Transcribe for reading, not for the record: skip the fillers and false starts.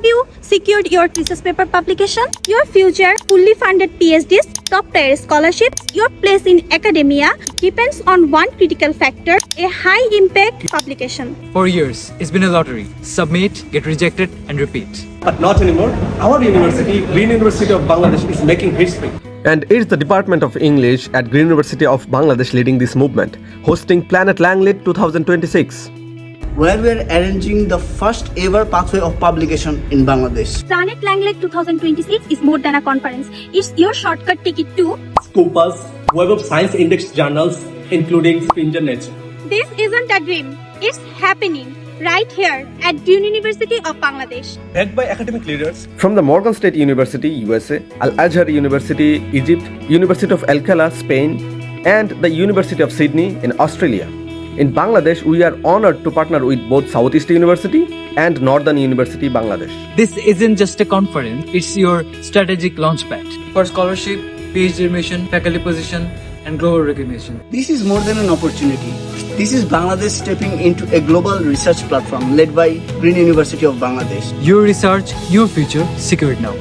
Have you secured your thesis paper publication? Your future fully funded PhDs, top tier scholarships, your place in academia depends on one critical factor, a high impact publication. For years, it's been a lottery. Submit, get rejected, and repeat. But not anymore. Our university, Green University of Bangladesh, is making history. And it's the Department of English at Green University of Bangladesh leading this movement, hosting Planet LangLit 2026. Where we are arranging the first ever pathway of publication in Bangladesh. Planet LangLit 2026 is more than a conference. It's your shortcut ticket to Scopus, Web of Science Index journals, including Stringent Nature. This isn't a dream. It's happening right here at Green University of Bangladesh. Led by academic leaders From the Morgan State University, USA, Al-Azhar University, Egypt, University of Alcalá, Spain, and the University of Sydney in Australia. In Bangladesh, we are honored to partner with both Southeast University and Northern University, Bangladesh. This isn't just a conference, it's your strategic launchpad for scholarship, PhD admission, faculty position, and global recognition. This is more than an opportunity. This is Bangladesh stepping into a global research platform led by Green University of Bangladesh. Your research, your future, secure it now.